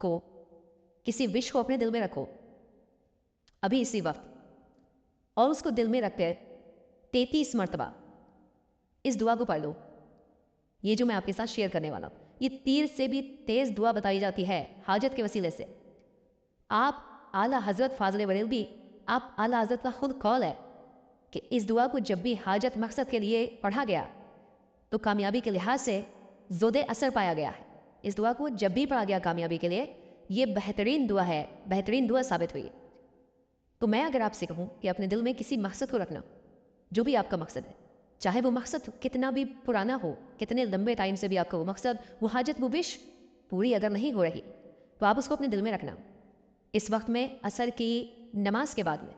को, किसी विश को अपने दिल में रखो अभी इसी वक्त, और उसको दिल में रखकर 33 मरतबा इस दुआ को पढ़ लो। ये जो मैं आपके साथ शेयर करने वाला हूँ, ये तीर से भी तेज दुआ बताई जाती है हाजत के वसीले से। आप आला हजरत फाजले बरेलवी, आप आला हजरत का खुद कौल है कि इस दुआ को जब भी हाजत मकसद के लिए पढ़ा गया तो कामयाबी के लिहाज से ज़ोदे असर पाया गया है। इस दुआ को जब भी पढ़ा गया कामयाबी के लिए, ये बेहतरीन दुआ है, बेहतरीन दुआ साबित हुई। तो मैं अगर आपसे कहूँ कि अपने दिल में किसी मकसद को रखना, जो भी आपका मकसद है, चाहे वो मकसद कितना भी पुराना हो, कितने लंबे टाइम से भी आपका वो मकसद, वो हाजत, वो विश पूरी अगर नहीं हो रही, तो आप उसको अपने दिल में रखना। इस वक्त में असर की नमाज के बाद में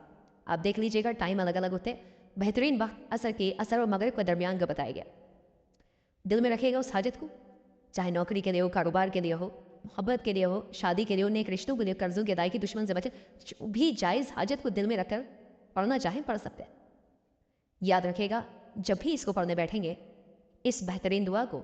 आप देख लीजिएगा, टाइम अलग अलग होते हैं, बेहतरीन वक्त असर और मगरिब के दरमियान का बताया गया। दिल में रखेगा उस हाजत को, चाहे नौकरी के लिए हो, कारोबार के लिए हो, मोहब्बत के लिए हो, शादी के लिए हो, नेक रिश्तों के लिए, कर्जों की अदायगी, दुश्मन से बचे, जो भी जायज़ हाजत को दिल में रखकर पढ़ना चाहें पढ़ सकते हैं। याद रखेगा, जब भी इसको पढ़ने बैठेंगे इस बेहतरीन दुआ को,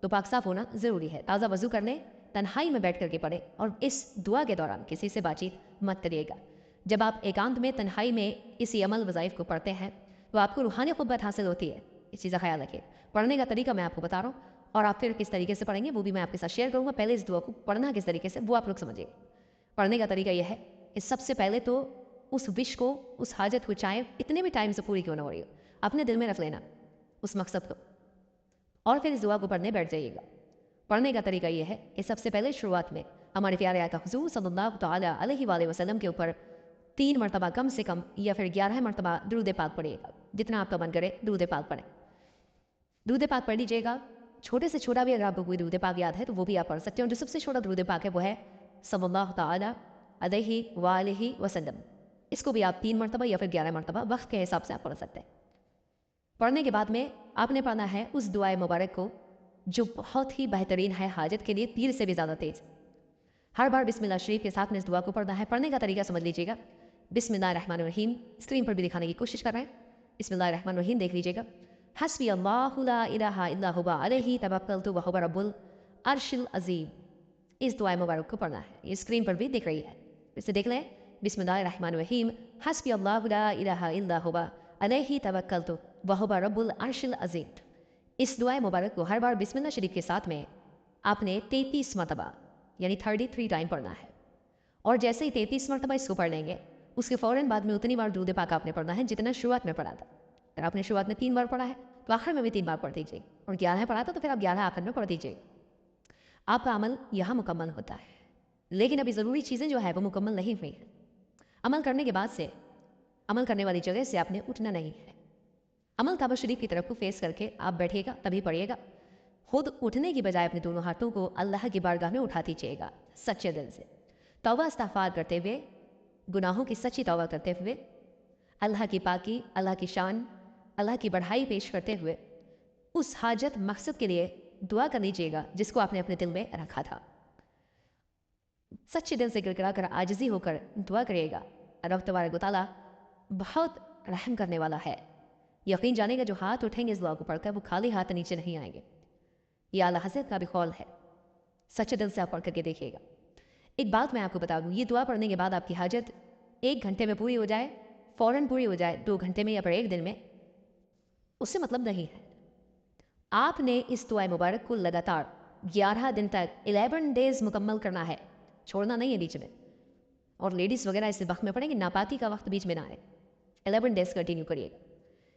तो पाक साफ होना ज़रूरी है। ताज़ा वज़ू कर लें, तन्हाई में बैठ करके पढ़ें, और इस दुआ के दौरान किसी से बातचीत मत करिएगा। जब आप एकांत में तन्हाई में इसी अमल वज़ाइफ को पढ़ते हैं तो आपको रूहानी क़ुव्वत हासिल होती है। इस चीज़ का ख्याल रखिए। पढ़ने का तरीका मैं आपको बता रहा हूँ, और आप फिर किस तरीके से पढ़ेंगे वो भी मैं आपके साथ शेयर करूँगा। पहले इस दुआ को पढ़ना किस तरीके से, वो आप लोग समझिए। पढ़ने का तरीका यह है कि सबसे पहले तो उस विश को, उस हाजत को, चाहे इतने भी टाइम से पूरी क्यों ना हो रही हो, अपने दिल में रख लेना उस मकसद को, और फिर इस दुआ को पढ़ने बैठ जाइएगा। पढ़ने का तरीका यह है कि सबसे पहले शुरुआत में हमारे प्यारे आका हुज़ूर सल्लल्लाहु तआला अलैहि वसल्लम के ऊपर 3 मरतबा कम से कम, या फिर 11 मरतबा दुरूद पाक पढ़िएगा। जितना आपका मन करे दुरूद पाक पढ़ें, दुरूद पाक पढ़ लीजिएगा। छोटे से छोटा भी अगर आपको कोई दुरूद पाक याद है तो वो भी आप पढ़ सकते हैं। जो सबसे छोटा दुरूद पाक है वो है सल्लल्लाहु तआला अलैहि वसल्लम। इसको भी आप 3 मरतबा या फिर 11 मरतबा वक्त के हिसाब से आप पढ़ सकते हैं। पढ़ने के बाद में आपने पढ़ना है उस दुआए मुबारक को जो बहुत ही बेहतरीन है, हाजत के लिए तीर से भी ज़्यादा तेज। हर बार बिस्मिल्लाह शरीफ के साथ में इस दुआ को पढ़ना है। पढ़ने का तरीका समझ लीजिएगा। बिस्मिल्लाहिर्रहमानिर्रहीम, स्क्रीन पर भी दिखाने की कोशिश कर रहे हैं। बिस्मिल्लाहिर्रहमानिर्रहीम देख लीजिएगा। हस्बी अल्लाहु ला इलाहा इल्ला हुवा अलैहि तवक्कलतु व हुवा रब्बुल अर्शिल अज़ीम। इस दुआ मुबारक को पढ़ना है। ये स्क्रीन पर भी दिख रही है, इसे देख लें। बिस्मिल्लाहिर्रहमानिर्रहीम, हस्बी अल्लाहु ला इलाहा इल्ला हुवा अलैहि तवक्कलतु व हुवा रब्बुल अर्शिल अज़ीम। इस दुआ मुबारक को हर बार बिस्मिल्लाह शरीफ के साथ में आपने 33 मरतबा यानी 33 टाइम पढ़ना है। और जैसे ही 33 मरतबा इसको पढ़ लेंगे, उसके फ़ौरन बाद में उतनी बार दुरूद पाक आपने पढ़ना है जितना शुरुआत में पढ़ा था। अगर आपने शुरुआत में 3 बार पढ़ा है तो आखिर में भी 3 बार पढ़ दीजिए, और 11 पढ़ा था तो फिर आप 11 आखिर में पढ़ दीजिए। आपका अमल यहाँ मुकम्मल होता है। लेकिन अभी ज़रूरी चीज़ें जो है वो मुकम्मल नहीं हुई हैं। अमल करने के बाद से, अमल करने वाली जगह से आपने उठना नहीं है। अमल तवा शरीफ की तरफ को फेस करके आप बैठिएगा, तभी पढ़िएगा। खुद उठने की बजाय अपने दोनों हाथों को अल्लाह की बारगाह में उठा दीजिएगा सच्चे दिल से, तौबा इस्तग़फ़ार करते हुए, गुनाहों की सच्ची तौबा करते हुए, अल्लाह की पाकी, अल्लाह की शान, अल्लाह की बढ़ाई पेश करते हुए उस हाजत मकसद के लिए दुआ कर लीजिएगा जिसको आपने अपने दिल में रखा था। सच्चे दिल से गिड़गिड़ा कर, आजिज़ी होकर दुआ करिएगा। रब तबारक व तआला बहुत रहम करने वाला है। यकीन जानेगा जो हाथ उठेंगे इस दुआ को पढ़कर वो खाली हाथ नीचे नहीं आएंगे। ये आला हज़रत का भी कौल है। सच्चे दिल से आप पढ़ करके देखिएगा। एक बात मैं आपको बता दूँ, ये दुआ पढ़ने के बाद आपकी हाजत 1 घंटे में पूरी हो जाए, फ़ौरन पूरी हो जाए, 2 घंटे में या फिर 1 दिन में, उससे मतलब नहीं है। आपने इस दुआ मुबारक को लगातार 11 दिन तक 11 डेज़ मुकम्मल करना है, छोड़ना नहीं है बीच में। और लेडीज़ वगैरह इस वक्त में पढ़ेंगे, नापाकी का वक्त बीच में ना आए। 11 डेज़ कंटिन्यू करिएगा।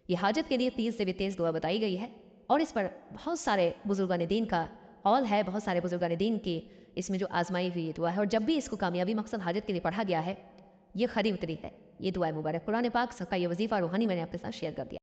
ये हाजत के लिए 30 से भी तेज़ दुआ बताई गई है, और इस पर बहुत सारे बुजुर्गान दीन का कौल है, बहुत सारे बुजुर्गान दीन की इसमें जो आजमाई हुई दुआ है। और जब भी इसको कामयाबी मकसद हाजत के लिए पढ़ा गया है, ये खरी उतरी है। ये दुआ मुबारक कुरान पाक का ये वजीफ़ा रूहानी मैंने आपके साथ शेयर कर दिया।